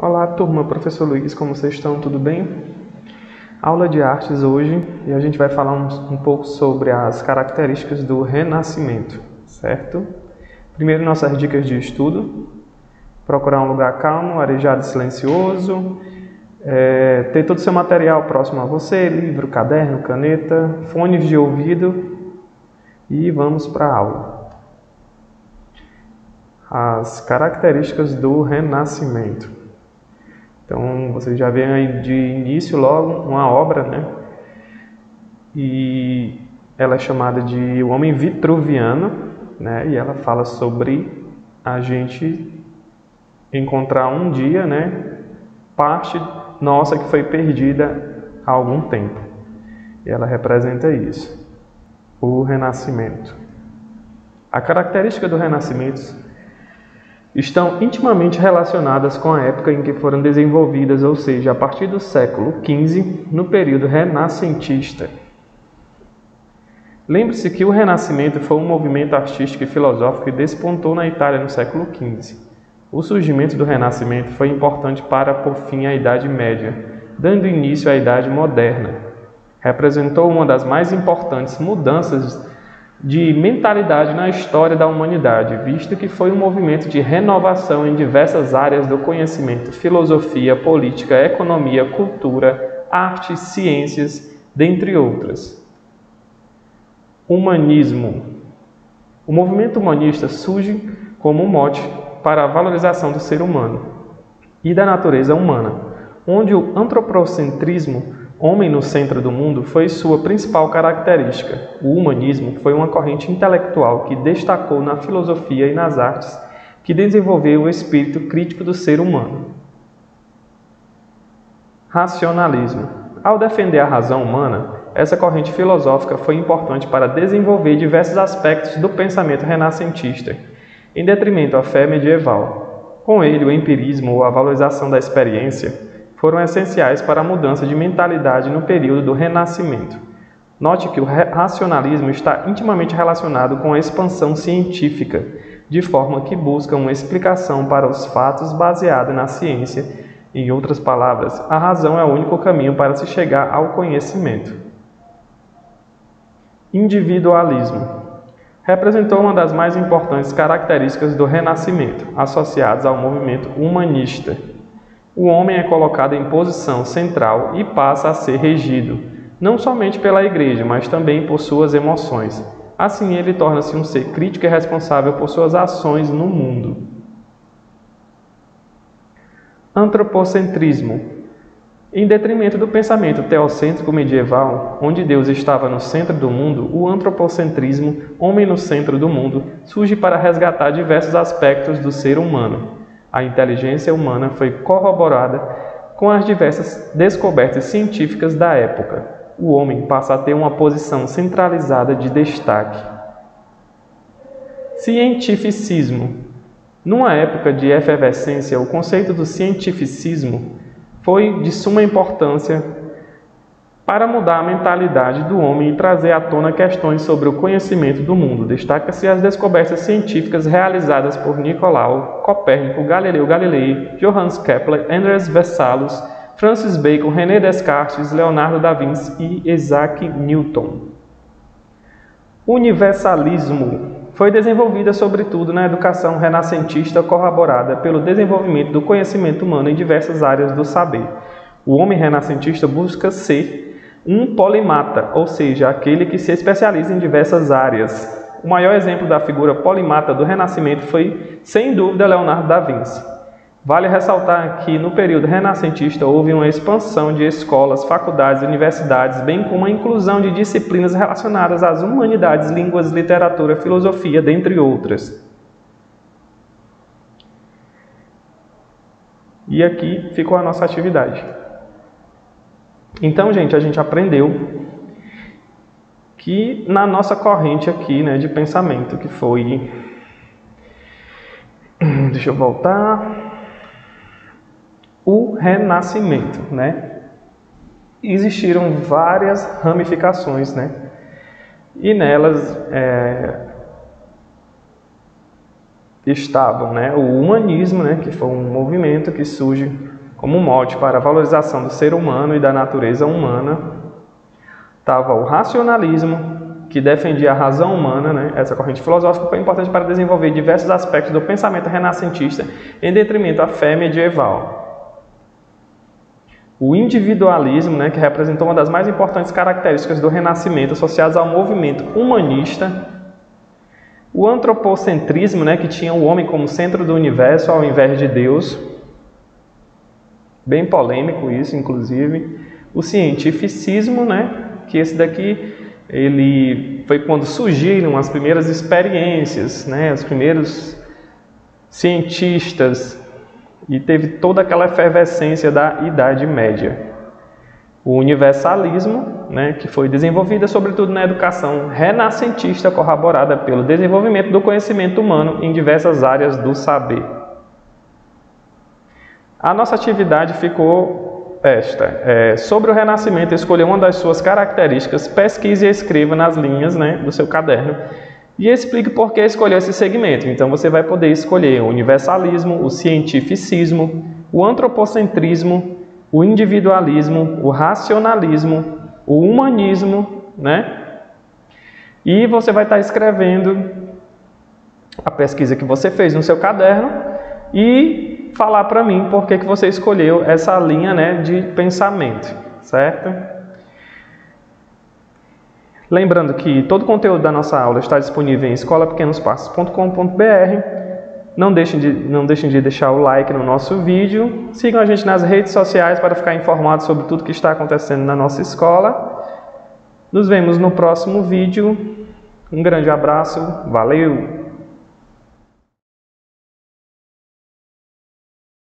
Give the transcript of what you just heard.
Olá, turma, professor Luiz, como vocês estão? Tudo bem? Aula de artes hoje e a gente vai falar um pouco sobre as características do Renascimento, certo? Primeiro, nossas dicas de estudo. Procurar um lugar calmo, arejado e silencioso. Ter todo o seu material próximo a você, livro, caderno, caneta, fones de ouvido e vamos para a aula. As características do Renascimento. Então, você já vê aí de início logo uma obra, né? E ela é chamada de O Homem Vitruviano, né? E ela fala sobre a gente encontrar um dia, né? Parte nossa que foi perdida há algum tempo. E ela representa isso, o Renascimento. A característica do Renascimento estão intimamente relacionadas com a época em que foram desenvolvidas, ou seja, a partir do século XV, no período renascentista. Lembre-se que o Renascimento foi um movimento artístico e filosófico que despontou na Itália no século XV. O surgimento do Renascimento foi importante para pôr fim à Idade Média, dando início à Idade Moderna. Representou uma das mais importantes mudanças de mentalidade na história da humanidade, visto que foi um movimento de renovação em diversas áreas do conhecimento, filosofia, política, economia, cultura, artes, ciências, dentre outras. Humanismo. O movimento humanista surge como um mote para a valorização do ser humano e da natureza humana, onde o antropocentrismo, homem no centro do mundo, foi sua principal característica. O humanismo foi uma corrente intelectual que destacou na filosofia e nas artes, que desenvolveu o espírito crítico do ser humano. Racionalismo. Ao defender a razão humana, essa corrente filosófica foi importante para desenvolver diversos aspectos do pensamento renascentista, em detrimento à fé medieval. Com ele, o empirismo ou a valorização da experiência foram essenciais para a mudança de mentalidade no período do Renascimento. Note que o racionalismo está intimamente relacionado com a expansão científica, de forma que busca uma explicação para os fatos baseada na ciência. Em outras palavras, a razão é o único caminho para se chegar ao conhecimento. Individualismo. Representou uma das mais importantes características do Renascimento, associadas ao movimento humanista. O homem é colocado em posição central e passa a ser regido, não somente pela Igreja, mas também por suas emoções. Assim, ele torna-se um ser crítico e responsável por suas ações no mundo. Antropocentrismo. Em detrimento do pensamento teocêntrico medieval, onde Deus estava no centro do mundo, o antropocentrismo, homem no centro do mundo, surge para resgatar diversos aspectos do ser humano. A inteligência humana foi corroborada com as diversas descobertas científicas da época. O homem passa a ter uma posição centralizada de destaque. Cientificismo. Numa época de efervescência, o conceito do cientificismo foi de suma importância para mudar a mentalidade do homem e trazer à tona questões sobre o conhecimento do mundo. Destaca-se as descobertas científicas realizadas por Nicolau Copérnico, Galileu Galilei, Johannes Kepler, Andreas Vesalius, Francis Bacon, René Descartes, Leonardo da Vinci e Isaac Newton. Universalismo. Foi desenvolvida sobretudo na educação renascentista, corroborada pelo desenvolvimento do conhecimento humano em diversas áreas do saber. O homem renascentista busca ser um polimata, ou seja, aquele que se especializa em diversas áreas. O maior exemplo da figura polimata do Renascimento foi, sem dúvida, Leonardo da Vinci. Vale ressaltar que, no período renascentista, houve uma expansão de escolas, faculdades e universidades, bem como a inclusão de disciplinas relacionadas às humanidades, línguas, literatura, filosofia, dentre outras. E aqui ficou a nossa atividade. Então, gente, a gente aprendeu que na nossa corrente aqui, né, de pensamento, que foi... Deixa eu voltar... O Renascimento, né? Existiram várias ramificações, né? E nelas estavam, né, o humanismo, né, que foi um movimento que surge como mote para a valorização do ser humano e da natureza humana, estava o racionalismo, que defendia a razão humana, né? Essa corrente filosófica foi importante para desenvolver diversos aspectos do pensamento renascentista, em detrimento da fé medieval. O individualismo, né, que representou uma das mais importantes características do Renascimento, associadas ao movimento humanista. O antropocentrismo, né, que tinha o homem como centro do universo ao invés de Deus. Bem polêmico isso, inclusive. O cientificismo, né, que esse daqui ele foi quando surgiram as primeiras experiências, né, os primeiros cientistas, e teve toda aquela efervescência da Idade Média. O universalismo, né, que foi desenvolvida sobretudo na educação renascentista, corroborada pelo desenvolvimento do conhecimento humano em diversas áreas do saber. A nossa atividade ficou sobre o Renascimento, escolha uma das suas características, pesquise e escreva nas linhas, né, do seu caderno e explique por que escolher esse segmento. Então você vai poder escolher o universalismo, o cientificismo, o antropocentrismo, o individualismo, o racionalismo, o humanismo, né? E você vai estar escrevendo a pesquisa que você fez no seu caderno e falar para mim por que você escolheu essa linha, né, de pensamento, certo? Lembrando que todo o conteúdo da nossa aula está disponível em escolapequenospassos.com.br. Não deixem de deixar o like no nosso vídeo. Sigam a gente nas redes sociais para ficar informados sobre tudo que está acontecendo na nossa escola. Nos vemos no próximo vídeo. Um grande abraço. Valeu!